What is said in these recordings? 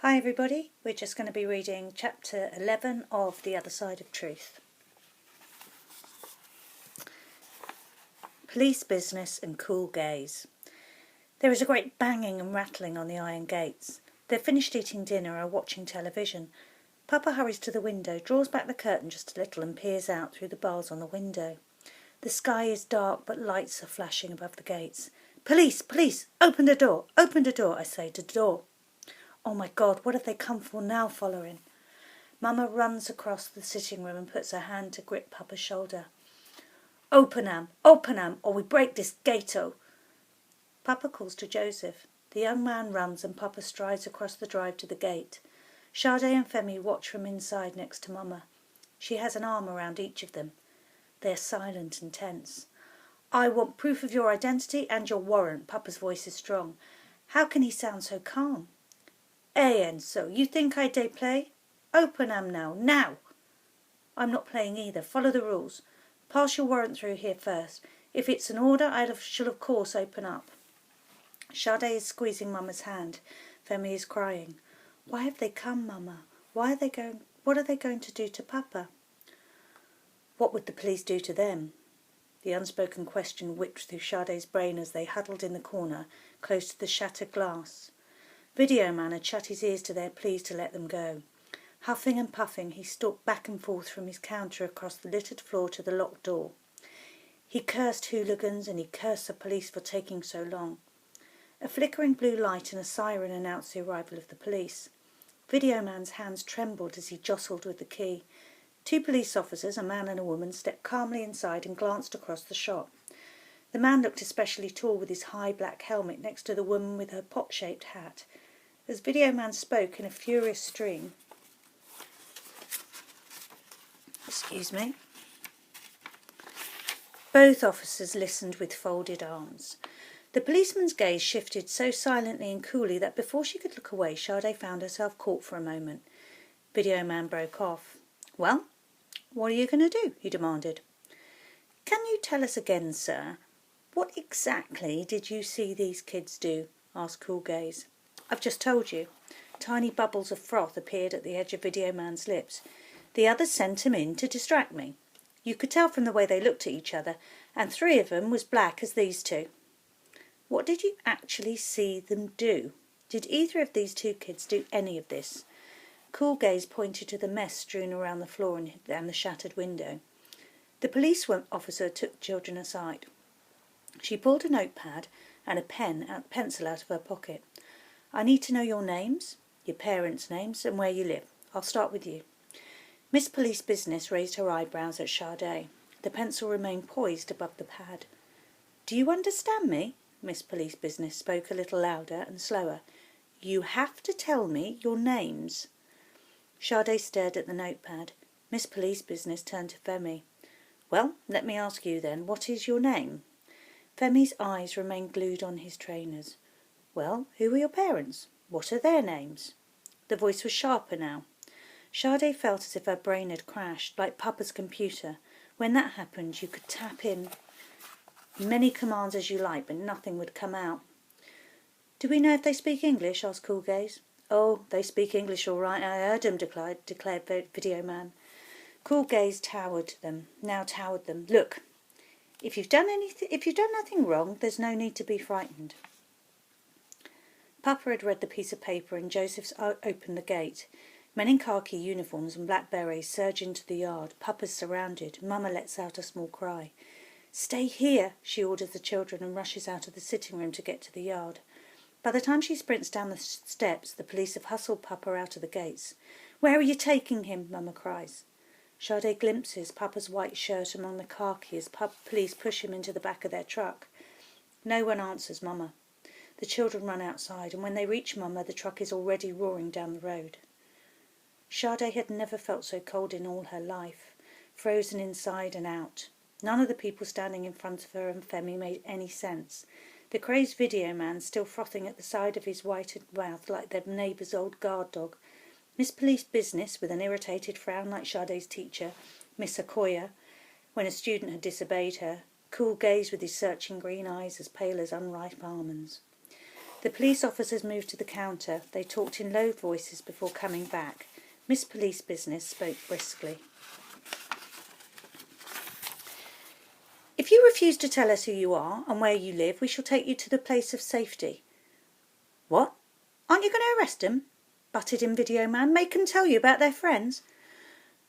Hi everybody, we're just going to be reading chapter 11 of The Other Side of Truth. Police business and cool gaze. There is a great banging and rattling on the iron gates. They've finished eating dinner and are watching television. Papa hurries to the window, draws back the curtain just a little and peers out through the bars on the window. The sky is dark but lights are flashing above the gates. Police! Police! Open the door! Open the door, I say, to the door. Oh my God, what have they come for now, following? Mama runs across the sitting room and puts her hand to grip Papa's shoulder. Open 'em, or we break this gato. Papa calls to Joseph. The young man runs and Papa strides across the drive to the gate. Sade and Femi watch from inside next to Mama. She has an arm around each of them. They are silent and tense. I want proof of your identity and your warrant. Papa's voice is strong. How can he sound so calm? Enso, you think I dey play? Open 'em now, now! I'm not playing either. Follow the rules. Pass your warrant through here first. If it's an order, shall of course open up. Sade is squeezing Mama's hand. Femi is crying. Why have they come, Mama? What are they going to do to Papa? What would the police do to them? The unspoken question whipped through Sade's brain as they huddled in the corner, close to the shattered glass. Video man had shut his ears to their pleas to let them go. Huffing and puffing, he stalked back and forth from his counter across the littered floor to the locked door. He cursed hooligans and he cursed the police for taking so long. A flickering blue light and a siren announced the arrival of the police. Video man's hands trembled as he jostled with the key. Two police officers, a man and a woman, stepped calmly inside and glanced across the shop. The man looked especially tall with his high black helmet next to the woman with her pot-shaped hat. As Video Man spoke in a furious stream, both officers listened with folded arms. The policeman's gaze shifted so silently and coolly that before she could look away, Sade found herself caught for a moment. Video Man broke off. Well, what are you going to do? He demanded. Can you tell us again, sir, what exactly did you see these kids do? Asked Cool Gaze. I've just told you. Tiny bubbles of froth appeared at the edge of Video Man's lips. The others sent him in to distract me. You could tell from the way they looked at each other, and three of them was black as these two. What did you actually see them do? Did either of these two kids do any of this? Cool Gaze pointed to the mess strewn around the floor and the shattered window. The police officer took the children aside. She pulled a notepad and a pencil out of her pocket. I need to know your names, your parents' names, and where you live. I'll start with you. Miss Police Business raised her eyebrows at Sade. The pencil remained poised above the pad. Do you understand me? Miss Police Business spoke a little louder and slower. You have to tell me your names. Sade stared at the notepad. Miss Police Business turned to Femi. Well, let me ask you then, what is your name? Femi's eyes remained glued on his trainers. Well, who are your parents? What are their names? The voice was sharper now. Sade felt as if her brain had crashed, like Papa's computer. When that happened, you could tap in many commands as you like, but nothing would come out. Do we know if they speak English? Asked Cool Gaze. Oh, they speak English all right, I heard them, declared Video Man. Cool Gaze towered them. Look, if you've done nothing wrong, there's no need to be frightened. Papa had read the piece of paper and Joseph opened the gate. Men in khaki uniforms and black berets surge into the yard. Papa's surrounded. Mama lets out a small cry. Stay here, she orders the children and rushes out of the sitting room to get to the yard. By the time she sprints down the steps, the police have hustled Papa out of the gates. Where are you taking him? Mama cries. Sade glimpses Papa's white shirt among the khaki as police push him into the back of their truck. No one answers Mama. The children run outside, and when they reach Mama, the truck is already roaring down the road. Sade had never felt so cold in all her life, frozen inside and out. None of the people standing in front of her and Femi made any sense. The crazed Video Man still frothing at the side of his whitened mouth like their neighbour's old guard dog. Miss Police Business, with an irritated frown like Sade's teacher, Miss Okoye, when a student had disobeyed her. Cool Gaze with his searching green eyes as pale as unripe almonds. The police officers moved to the counter. They talked in low voices before coming back. Miss Police Business spoke briskly. If you refuse to tell us who you are and where you live, we shall take you to the place of safety. What? Aren't you going to arrest them? Butted in Video Man. Make 'em tell you about their friends.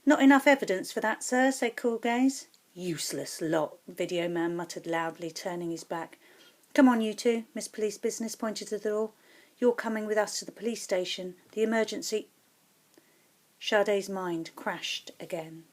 Not enough evidence for that, sir, said Cool Gaze. Useless lot, Video Man muttered loudly, turning his back. Come on, you two, Miss Police Business pointed to the door. You're coming with us to the police station. The emergency... Sade's mind crashed again.